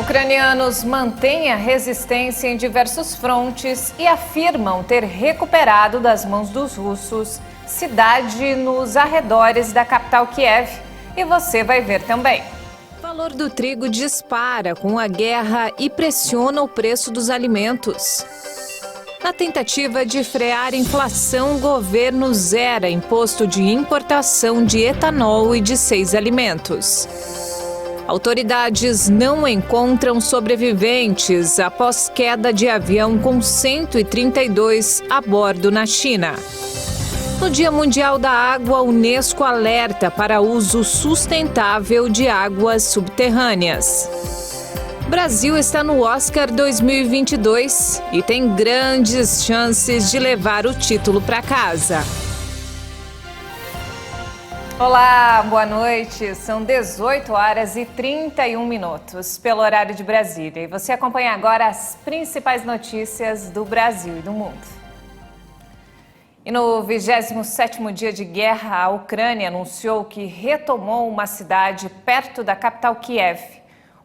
Ucranianos mantêm a resistência em diversos frontes e afirmam ter recuperado das mãos dos russos cidade nos arredores da capital Kiev. E você vai ver também. O valor do trigo dispara com a guerra e pressiona o preço dos alimentos. Na tentativa de frear a inflação, o governo zera imposto de importação de etanol e de 6 alimentos. Autoridades não encontram sobreviventes após queda de avião com 132 a bordo na China. No Dia Mundial da Água, a Unesco alerta para uso sustentável de águas subterrâneas. O Brasil está no Oscar 2022 e tem grandes chances de levar o título para casa. Olá, boa noite. São 18 horas e 31 minutos pelo horário de Brasília. E você acompanha agora as principais notícias do Brasil e do mundo. E no 27º dia de guerra, a Ucrânia anunciou que retomou uma cidade perto da capital Kiev.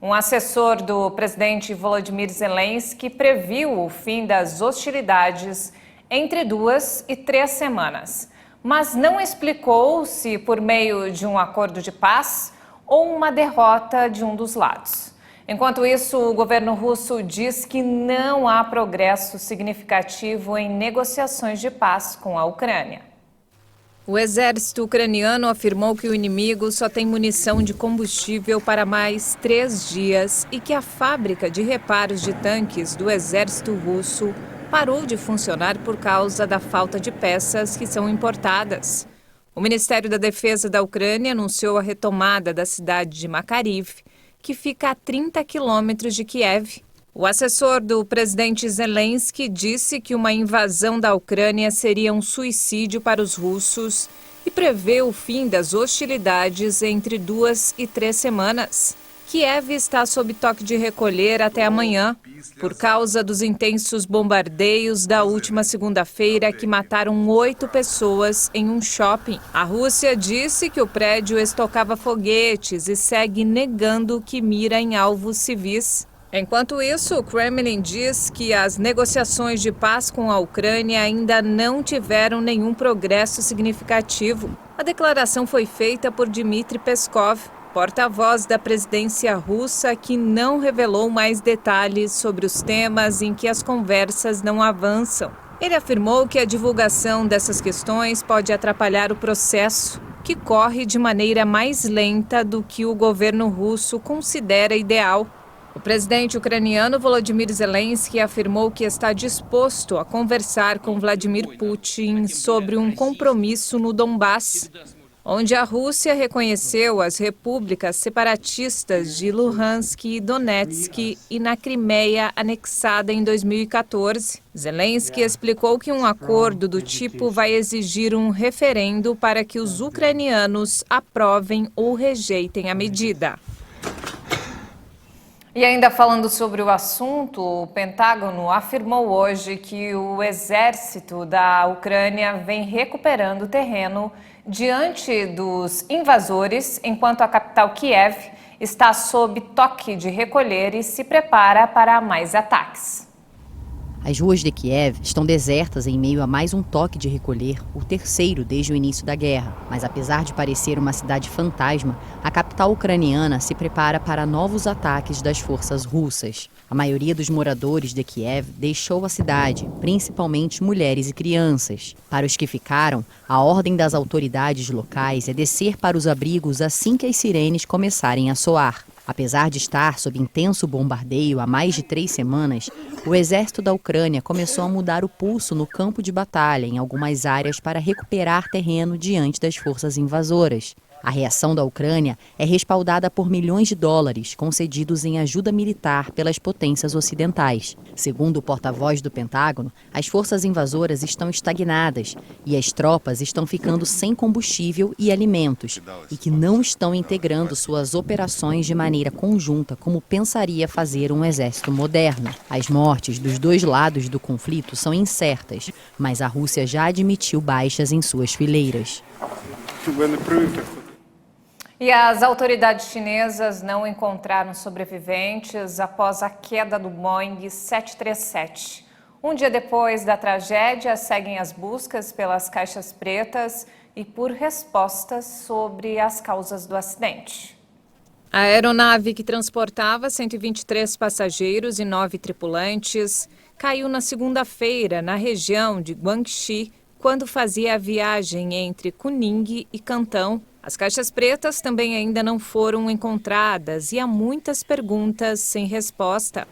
Um assessor do presidente Volodymyr Zelensky previu o fim das hostilidades entre 2 e 3 semanas. Mas não explicou se por meio de um acordo de paz ou uma derrota de um dos lados. Enquanto isso, o governo russo diz que não há progresso significativo em negociações de paz com a Ucrânia. O exército ucraniano afirmou que o inimigo só tem munição de combustível para mais 3 dias e que a fábrica de reparos de tanques do exército russo parou de funcionar por causa da falta de peças que são importadas. O Ministério da Defesa da Ucrânia anunciou a retomada da cidade de Makariv, que fica a 30 quilômetros de Kiev. O assessor do presidente Zelensky disse que uma invasão da Ucrânia seria um suicídio para os russos e prevê o fim das hostilidades entre 2 e 3 semanas. Kiev está sob toque de recolher até amanhã, por causa dos intensos bombardeios da última segunda-feira que mataram 8 pessoas em um shopping. A Rússia disse que o prédio estocava foguetes e segue negando que mira em alvos civis. Enquanto isso, o Kremlin diz que as negociações de paz com a Ucrânia ainda não tiveram nenhum progresso significativo. A declaração foi feita por Dmitry Peskov, porta-voz da presidência russa, que não revelou mais detalhes sobre os temas em que as conversas não avançam. Ele afirmou que a divulgação dessas questões pode atrapalhar o processo, que corre de maneira mais lenta do que o governo russo considera ideal. O presidente ucraniano Volodymyr Zelensky afirmou que está disposto a conversar com Vladimir Putin sobre um compromisso no Donbass, onde a Rússia reconheceu as repúblicas separatistas de Luhansk e Donetsk e na Crimeia, anexada em 2014. Zelensky explicou que um acordo do tipo vai exigir um referendo para que os ucranianos aprovem ou rejeitem a medida. E ainda falando sobre o assunto, o Pentágono afirmou hoje que o exército da Ucrânia vem recuperando terreno diante dos invasores, enquanto a capital Kiev está sob toque de recolher e se prepara para mais ataques. As ruas de Kiev estão desertas em meio a mais um toque de recolher, o terceiro desde o início da guerra. Mas apesar de parecer uma cidade fantasma, a capital ucraniana se prepara para novos ataques das forças russas. A maioria dos moradores de Kiev deixou a cidade, principalmente mulheres e crianças. Para os que ficaram, a ordem das autoridades locais é descer para os abrigos assim que as sirenes começarem a soar. Apesar de estar sob intenso bombardeio há mais de 3 semanas, o exército da Ucrânia começou a mudar o pulso no campo de batalha em algumas áreas para recuperar terreno diante das forças invasoras. A reação da Ucrânia é respaldada por milhões de dólares concedidos em ajuda militar pelas potências ocidentais. Segundo o porta-voz do Pentágono, as forças invasoras estão estagnadas e as tropas estão ficando sem combustível e alimentos e que não estão integrando suas operações de maneira conjunta como pensaria fazer um exército moderno. As mortes dos 2 lados do conflito são incertas, mas a Rússia já admitiu baixas em suas fileiras. E as autoridades chinesas não encontraram sobreviventes após a queda do Boeing 737. Um dia depois da tragédia, seguem as buscas pelas caixas pretas e por respostas sobre as causas do acidente. A aeronave que transportava 123 passageiros e 9 tripulantes caiu na segunda-feira na região de Guangxi, quando fazia a viagem entre Kunming e Cantão. As caixas pretas também ainda não foram encontradas e há muitas perguntas sem resposta.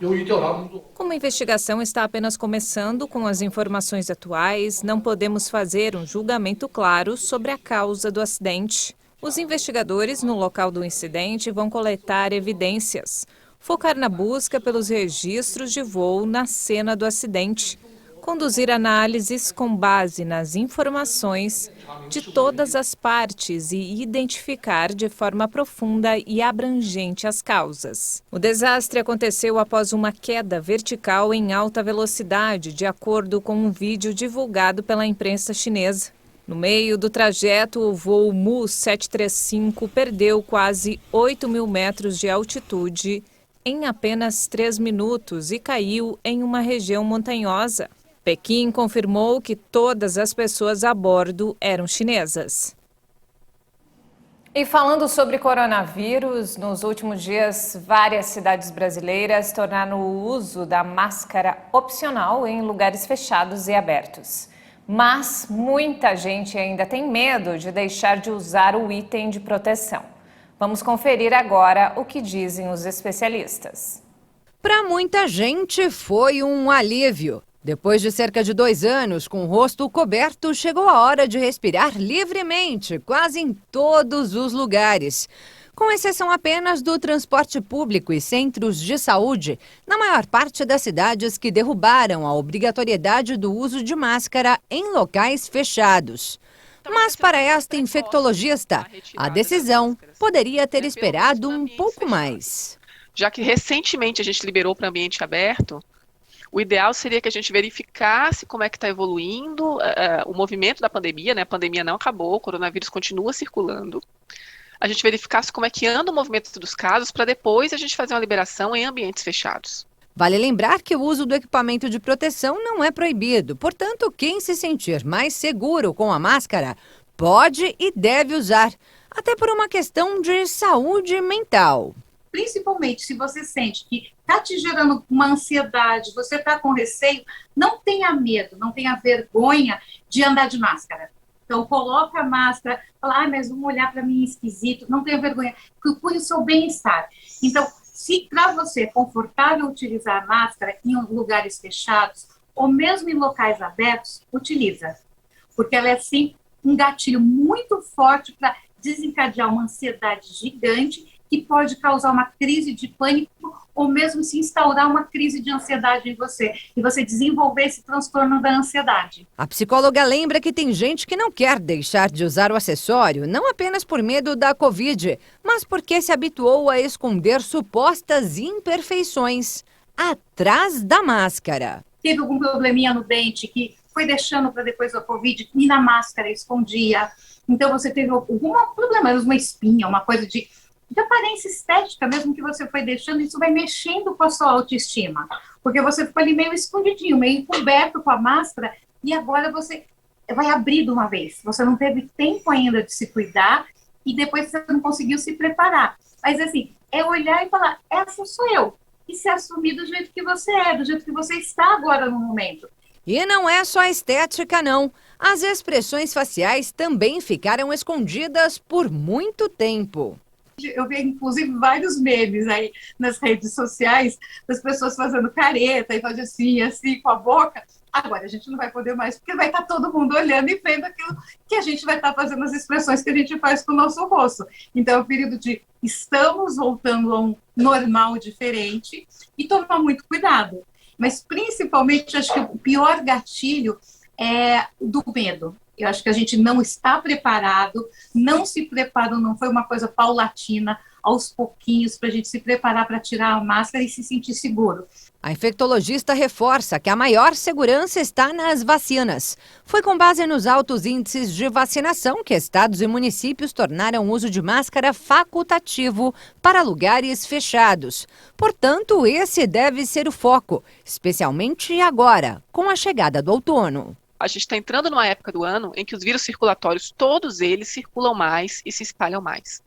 Como a investigação está apenas começando com as informações atuais, não podemos fazer um julgamento claro sobre a causa do acidente. Os investigadores no local do incidente vão coletar evidências, focar na busca pelos registros de voo na cena do acidente, conduzir análises com base nas informações de todas as partes e identificar de forma profunda e abrangente as causas. O desastre aconteceu após uma queda vertical em alta velocidade, de acordo com um vídeo divulgado pela imprensa chinesa. No meio do trajeto, o voo Mu 735 perdeu quase 8.000 metros de altitude em apenas 3 minutos e caiu em uma região montanhosa. Pequim confirmou que todas as pessoas a bordo eram chinesas. E falando sobre coronavírus, nos últimos dias, várias cidades brasileiras tornaram o uso da máscara opcional em lugares fechados e abertos. Mas muita gente ainda tem medo de deixar de usar o item de proteção. Vamos conferir agora o que dizem os especialistas. Para muita gente foi um alívio. Depois de cerca de 2 anos com o rosto coberto, chegou a hora de respirar livremente, quase em todos os lugares. Com exceção apenas do transporte público e centros de saúde, na maior parte das cidades que derrubaram a obrigatoriedade do uso de máscara em locais fechados. Mas para esta infectologista, a decisão poderia ter esperado um pouco mais. Já que recentemente a gente liberou para ambiente aberto, o ideal seria que a gente verificasse como é que está evoluindo o movimento da pandemia, né? A pandemia não acabou, o coronavírus continua circulando. A gente verificasse como é que anda o movimento dos casos para depois a gente fazer uma liberação em ambientes fechados. Vale lembrar que o uso do equipamento de proteção não é proibido. Portanto, quem se sentir mais seguro com a máscara pode e deve usar, até por uma questão de saúde mental. Principalmente se você sente que está te gerando uma ansiedade, você está com receio, não tenha medo, não tenha vergonha de andar de máscara. Então, coloca a máscara, fala, mas vão olhar para mim esquisito, não tenha vergonha, procure o seu bem-estar. Então, se para você é confortável utilizar a máscara em lugares fechados, ou mesmo em locais abertos, utiliza. Porque ela é, sim, um gatilho muito forte para desencadear uma ansiedade gigante que pode causar uma crise de pânico ou mesmo se instaurar uma crise de ansiedade em você e você desenvolver esse transtorno da ansiedade. A psicóloga lembra que tem gente que não quer deixar de usar o acessório, não apenas por medo da Covid, mas porque se habituou a esconder supostas imperfeições atrás da máscara. Teve algum probleminha no dente que foi deixando para depois da Covid e na máscara escondia. Então você teve algum problema, uma espinha, uma coisa de aparência estética, mesmo que você foi deixando, isso vai mexendo com a sua autoestima, porque você ficou ali meio escondidinho, meio encoberto com a máscara, e agora você vai abrir de uma vez. Você não teve tempo ainda de se cuidar, e depois você não conseguiu se preparar. Mas assim, é olhar e falar, essa sou eu, e se assumir do jeito que você é, do jeito que você está agora no momento. E não é só a estética, não. As expressões faciais também ficaram escondidas por muito tempo. Eu vi, inclusive, vários memes aí nas redes sociais das pessoas fazendo careta e fazendo assim, com a boca. Agora a gente não vai poder mais, porque vai estar todo mundo olhando e vendo aquilo que a gente vai estar fazendo, as expressões que a gente faz com o nosso rosto. Então é o período de estamos voltando a um normal diferente e tomar muito cuidado. Mas principalmente, acho que o pior gatilho é do medo. Eu acho que a gente não está preparado, não se preparou, não foi uma coisa paulatina, aos pouquinhos, para a gente se preparar para tirar a máscara e se sentir seguro. A infectologista reforça que a maior segurança está nas vacinas. Foi com base nos altos índices de vacinação que estados e municípios tornaram o uso de máscara facultativo para lugares fechados. Portanto, esse deve ser o foco, especialmente agora, com a chegada do outono. A gente está entrando numa época do ano em que os vírus circulatórios, todos eles circulam mais e se espalham mais.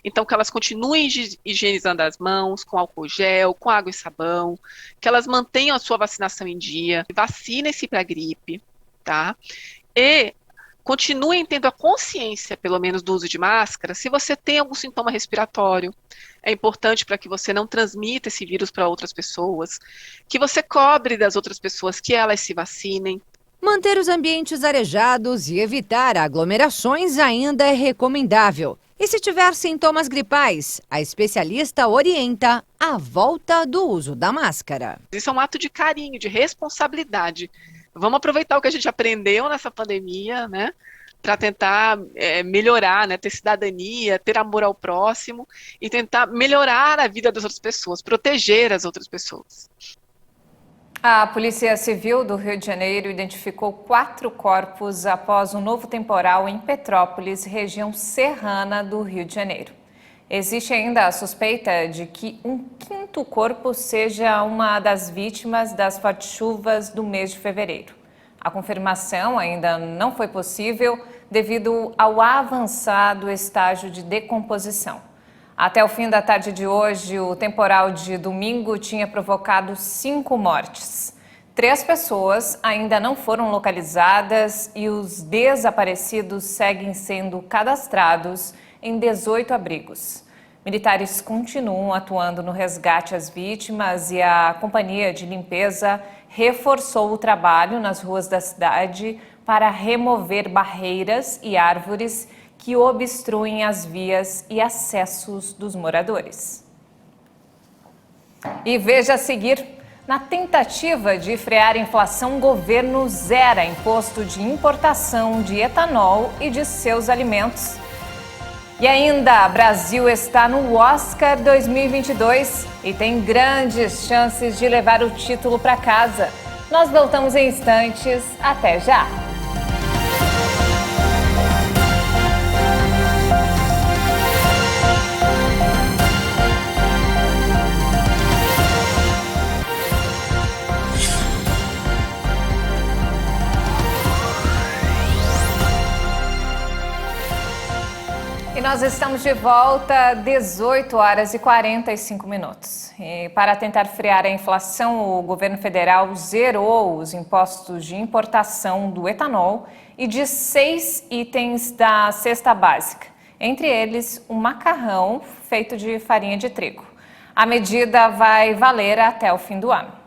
Então, que elas continuem higienizando as mãos com álcool gel, com água e sabão, que elas mantenham a sua vacinação em dia, vacinem-se para a gripe, tá? E continuem tendo a consciência, pelo menos, do uso de máscara, se você tem algum sintoma respiratório. É importante para que você não transmita esse vírus para outras pessoas, que você cobre das outras pessoas que elas se vacinem. Manter os ambientes arejados e evitar aglomerações ainda é recomendável. E se tiver sintomas gripais, a especialista orienta a volta do uso da máscara. Isso é um ato de carinho, de responsabilidade. Vamos aproveitar o que a gente aprendeu nessa pandemia, né, para tentar melhorar, né, ter cidadania, ter amor ao próximo e tentar melhorar a vida das outras pessoas, proteger as outras pessoas. A Polícia Civil do Rio de Janeiro identificou 4 corpos após um novo temporal em Petrópolis, região serrana do Rio de Janeiro. Existe ainda a suspeita de que um 5º corpo seja uma das vítimas das fortes chuvas do mês de fevereiro. A confirmação ainda não foi possível devido ao avançado estágio de decomposição. Até o fim da tarde de hoje, o temporal de domingo tinha provocado 5 mortes. 3 pessoas ainda não foram localizadas e os desaparecidos seguem sendo cadastrados em 18 abrigos. Militares continuam atuando no resgate às vítimas e a companhia de limpeza reforçou o trabalho nas ruas da cidade para remover barreiras e árvores que obstruem as vias e acessos dos moradores. E veja a seguir, na tentativa de frear a inflação, o governo zera imposto de importação de etanol e de seus alimentos. E ainda, Brasil está no Oscar 2022 e tem grandes chances de levar o título para casa. Nós voltamos em instantes. Até já! E nós estamos de volta, 18 horas e 45 minutos. E para tentar frear a inflação, o governo federal zerou os impostos de importação do etanol e de 6 itens da cesta básica, entre eles o macarrão feito de farinha de trigo. A medida vai valer até o fim do ano.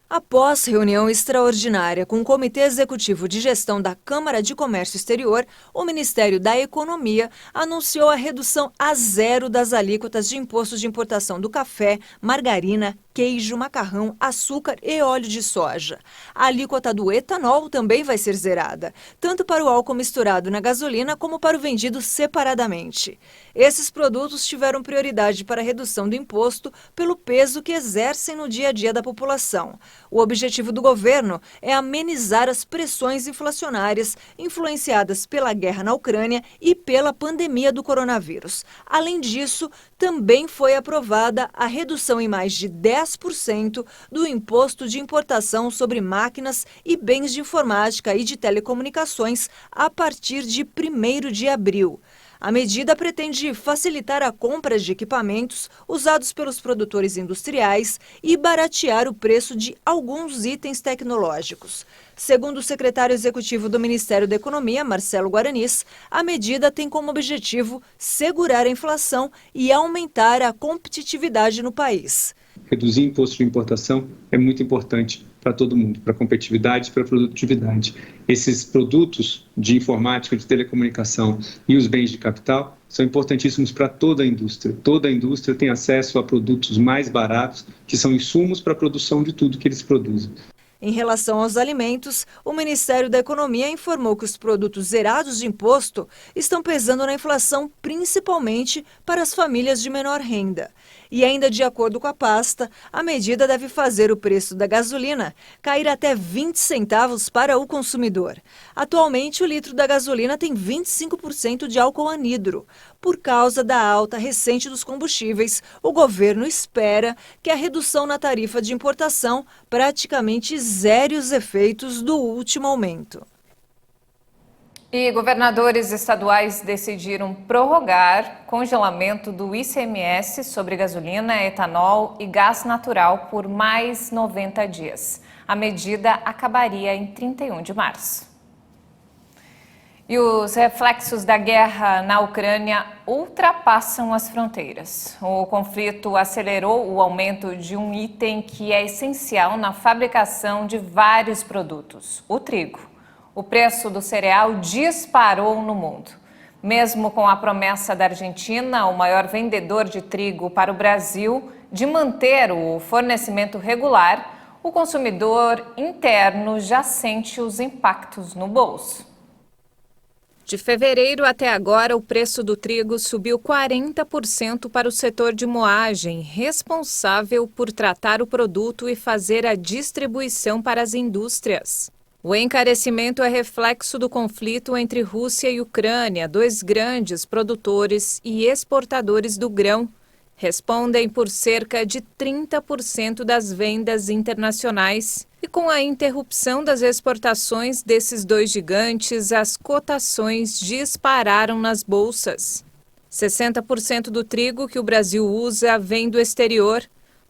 Após reunião extraordinária com o Comitê Executivo de Gestão da Câmara de Comércio Exterior, o Ministério da Economia anunciou a redução a 0 das alíquotas de imposto de importação do café, margarina, queijo, macarrão, açúcar e óleo de soja. A alíquota do etanol também vai ser zerada, tanto para o álcool misturado na gasolina como para o vendido separadamente. Esses produtos tiveram prioridade para a redução do imposto pelo peso que exercem no dia a dia da população. O objetivo do governo é amenizar as pressões inflacionárias influenciadas pela guerra na Ucrânia e pela pandemia do coronavírus. Além disso, também foi aprovada a redução em mais de 10% do imposto de importação sobre máquinas e bens de informática e de telecomunicações a partir de 1º de abril. A medida pretende facilitar a compra de equipamentos usados pelos produtores industriais e baratear o preço de alguns itens tecnológicos. Segundo o secretário executivo do Ministério da Economia, Marcelo Guaranis, a medida tem como objetivo segurar a inflação e aumentar a competitividade no país. Reduzir imposto de importação é muito importante para todo mundo, para a competitividade e para a produtividade. Esses produtos de informática, de telecomunicação e os bens de capital são importantíssimos para toda a indústria. Toda a indústria tem acesso a produtos mais baratos, que são insumos para a produção de tudo que eles produzem. Em relação aos alimentos, o Ministério da Economia informou que os produtos zerados de imposto estão pesando na inflação, principalmente para as famílias de menor renda. E ainda de acordo com a pasta, a medida deve fazer o preço da gasolina cair até 20 centavos para o consumidor. Atualmente, o litro da gasolina tem 25% de álcool anidro. Por causa da alta recente dos combustíveis, o governo espera que a redução na tarifa de importação praticamente zere os efeitos do último aumento. E governadores estaduais decidiram prorrogar congelamento do ICMS sobre gasolina, etanol e gás natural por mais 90 dias. A medida acabaria em 31 de março. E os reflexos da guerra na Ucrânia ultrapassam as fronteiras. O conflito acelerou o aumento de um item que é essencial na fabricação de vários produtos: o trigo. O preço do cereal disparou no mundo. Mesmo com a promessa da Argentina, o maior vendedor de trigo para o Brasil, de manter o fornecimento regular, o consumidor interno já sente os impactos no bolso. De fevereiro até agora, o preço do trigo subiu 40% para o setor de moagem, responsável por tratar o produto e fazer a distribuição para as indústrias. O encarecimento é reflexo do conflito entre Rússia e Ucrânia, dois grandes produtores e exportadores do grão. Respondem por cerca de 30% das vendas internacionais. E com a interrupção das exportações desses dois gigantes, as cotações dispararam nas bolsas. 60% do trigo que o Brasil usa vem do exterior,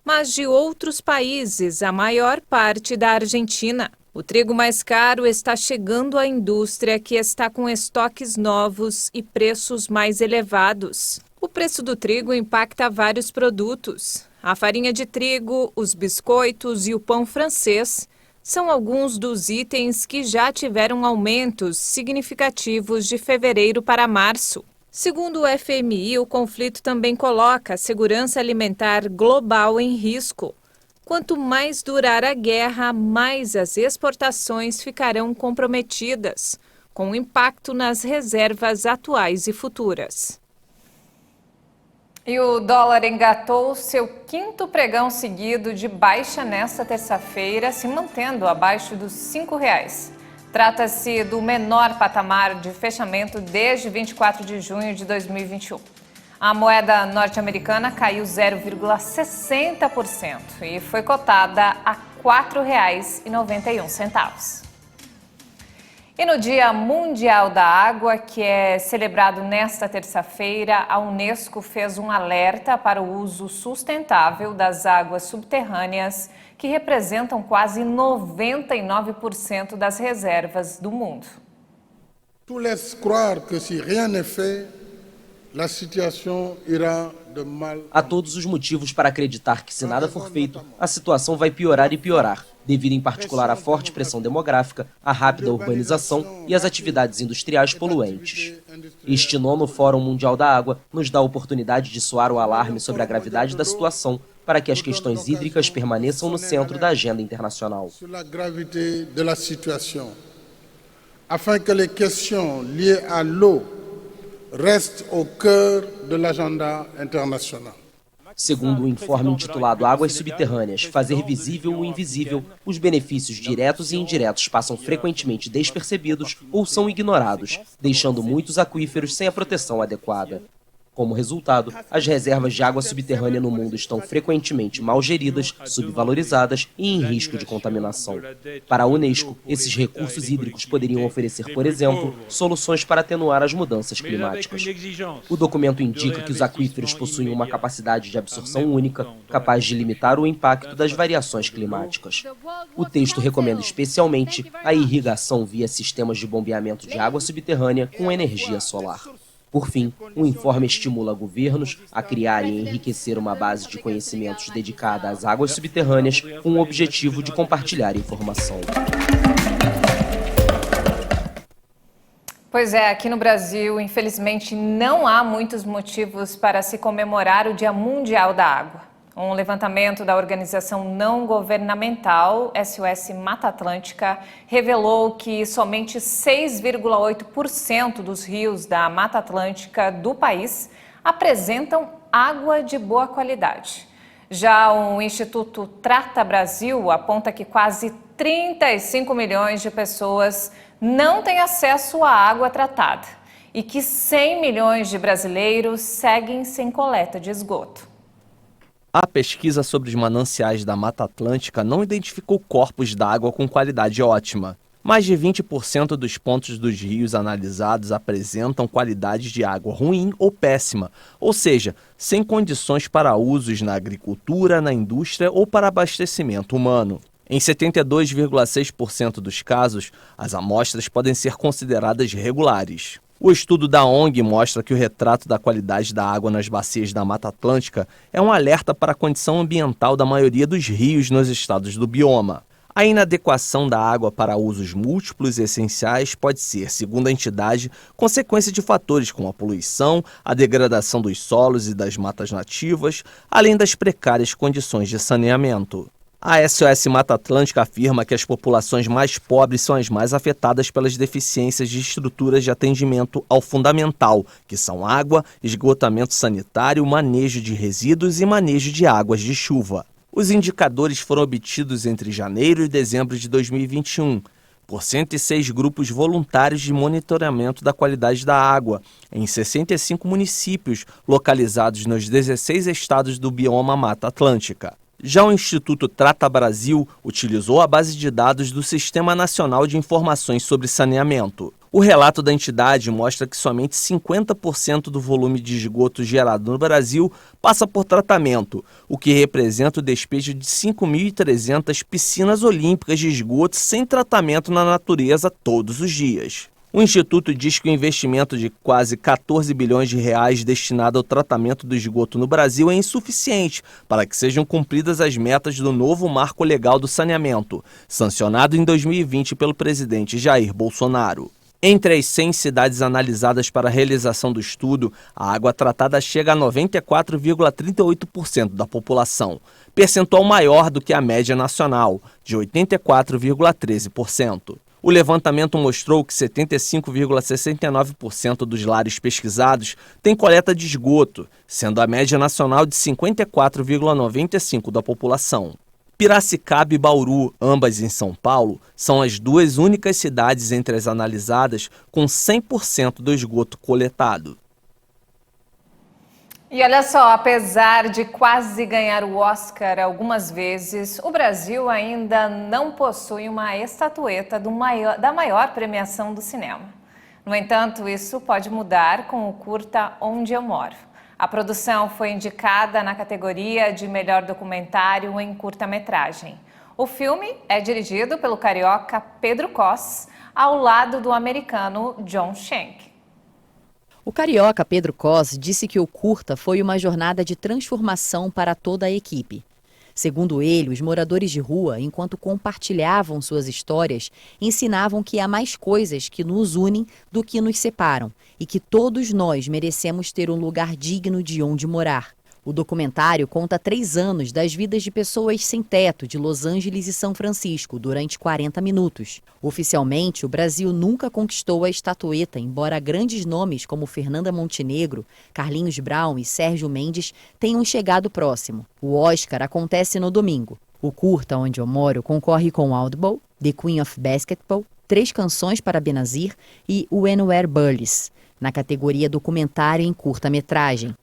mas de outros países, a maior parte da Argentina. O trigo mais caro está chegando à indústria, que está com estoques novos e preços mais elevados. O preço do trigo impacta vários produtos. A farinha de trigo, os biscoitos e o pão francês são alguns dos itens que já tiveram aumentos significativos de fevereiro para março. Segundo o FMI, o conflito também coloca a segurança alimentar global em risco. Quanto mais durar a guerra, mais as exportações ficarão comprometidas, com impacto nas reservas atuais e futuras. E o dólar engatou seu quinto pregão seguido de baixa nesta terça-feira, se mantendo abaixo dos R$5. Trata-se do menor patamar de fechamento desde 24 de junho de 2021. A moeda norte-americana caiu 0,60% e foi cotada a R$ 4,91. E no Dia Mundial da Água, que é celebrado nesta terça-feira, a Unesco fez um alerta para o uso sustentável das águas subterrâneas, que representam quase 99% das reservas do mundo. Tout laisse croire que si rien n'est fait, la situation ira de mal. Há todos os motivos para acreditar que, se nada for feito, a situação vai piorar e piorar, devido em particular à forte pressão demográfica, à rápida urbanização e às atividades industriais poluentes. Este 9º Fórum Mundial da Água nos dá a oportunidade de soar o alarme sobre a gravidade da situação para que as questões hídricas permaneçam no centro da agenda internacional. Afin que les questions liées à l'eau restent au cœur de l'agenda international. Segundo o informe intitulado Águas Subterrâneas, fazer visível o invisível, os benefícios diretos e indiretos passam frequentemente despercebidos ou são ignorados, deixando muitos aquíferos sem a proteção adequada. Como resultado, as reservas de água subterrânea no mundo estão frequentemente mal geridas, subvalorizadas e em risco de contaminação. Para a Unesco, esses recursos hídricos poderiam oferecer, por exemplo, soluções para atenuar as mudanças climáticas. O documento indica que os aquíferos possuem uma capacidade de absorção única, capaz de limitar o impacto das variações climáticas. O texto recomenda especialmente a irrigação via sistemas de bombeamento de água subterrânea com energia solar. Por fim, o informe estimula governos a criar e enriquecer uma base de conhecimentos dedicada às águas subterrâneas com o objetivo de compartilhar informação. Pois é, aqui no Brasil, infelizmente, não há muitos motivos para se comemorar o Dia Mundial da Água. Um levantamento da organização não governamental SOS Mata Atlântica revelou que somente 6,8% dos rios da Mata Atlântica do país apresentam água de boa qualidade. Já o Instituto Trata Brasil aponta que quase 35 milhões de pessoas não têm acesso à água tratada e que 100 milhões de brasileiros seguem sem coleta de esgoto. A pesquisa sobre os mananciais da Mata Atlântica não identificou corpos d'água com qualidade ótima. Mais de 20% dos pontos dos rios analisados apresentam qualidade de água ruim ou péssima, ou seja, sem condições para usos na agricultura, na indústria ou para abastecimento humano. Em 72,6% dos casos, as amostras podem ser consideradas regulares. O estudo da ONG mostra que o retrato da qualidade da água nas bacias da Mata Atlântica é um alerta para a condição ambiental da maioria dos rios nos estados do bioma. A inadequação da água para usos múltiplos e essenciais pode ser, segundo a entidade, consequência de fatores como a poluição, a degradação dos solos e das matas nativas, além das precárias condições de saneamento. A SOS Mata Atlântica afirma que as populações mais pobres são as mais afetadas pelas deficiências de estruturas de atendimento ao fundamental, que são água, esgotamento sanitário, manejo de resíduos e manejo de águas de chuva. Os indicadores foram obtidos entre janeiro e dezembro de 2021, por 106 grupos voluntários de monitoramento da qualidade da água, em 65 municípios localizados nos 16 estados do bioma Mata Atlântica. Já o Instituto Trata Brasil utilizou a base de dados do Sistema Nacional de Informações sobre Saneamento. O relato da entidade mostra que somente 50% do volume de esgoto gerado no Brasil passa por tratamento, o que representa o despejo de 5.300 piscinas olímpicas de esgoto sem tratamento na natureza todos os dias. O Instituto diz que o investimento de quase 14 bilhões de reais destinado ao tratamento do esgoto no Brasil é insuficiente para que sejam cumpridas as metas do novo Marco Legal do Saneamento, sancionado em 2020 pelo presidente Jair Bolsonaro. Entre as 100 cidades analisadas para a realização do estudo, a água tratada chega a 94,38% da população, percentual maior do que a média nacional, de 84,13%. O levantamento mostrou que 75,69% dos lares pesquisados têm coleta de esgoto, sendo a média nacional de 54,95% da população. Piracicaba e Bauru, ambas em São Paulo, são as duas únicas cidades entre as analisadas com 100% do esgoto coletado. E olha só, apesar de quase ganhar o Oscar algumas vezes, o Brasil ainda não possui uma estatueta da maior premiação do cinema. No entanto, isso pode mudar com o curta Onde Eu Moro. A produção foi indicada na categoria de melhor documentário em curta-metragem. O filme é dirigido pelo carioca Pedro Cos, ao lado do americano John Schenck. O carioca Pedro Cos disse que o curta foi uma jornada de transformação para toda a equipe. Segundo ele, os moradores de rua, enquanto compartilhavam suas histórias, ensinavam que há mais coisas que nos unem do que nos separam e que todos nós merecemos ter um lugar digno de onde morar. O documentário conta 3 anos das vidas de pessoas sem teto de Los Angeles e São Francisco durante 40 minutos. Oficialmente, o Brasil nunca conquistou a estatueta, embora grandes nomes como Fernanda Montenegro, Carlinhos Brown e Sérgio Mendes tenham chegado próximo. O Oscar acontece no domingo. O curta Onde Eu Moro concorre com Audible, The Queen of Basketball, 3 canções para Benazir e When We're Bullies, na categoria documentário em curta-metragem.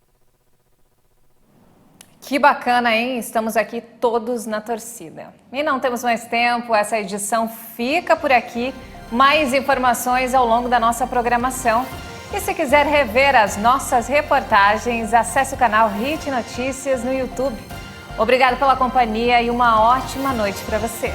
Que bacana, hein? Estamos aqui todos na torcida. E não temos mais tempo, essa edição fica por aqui. Mais informações ao longo da nossa programação. E se quiser rever as nossas reportagens, acesse o canal Hit Notícias no YouTube. Obrigado pela companhia e uma ótima noite para você.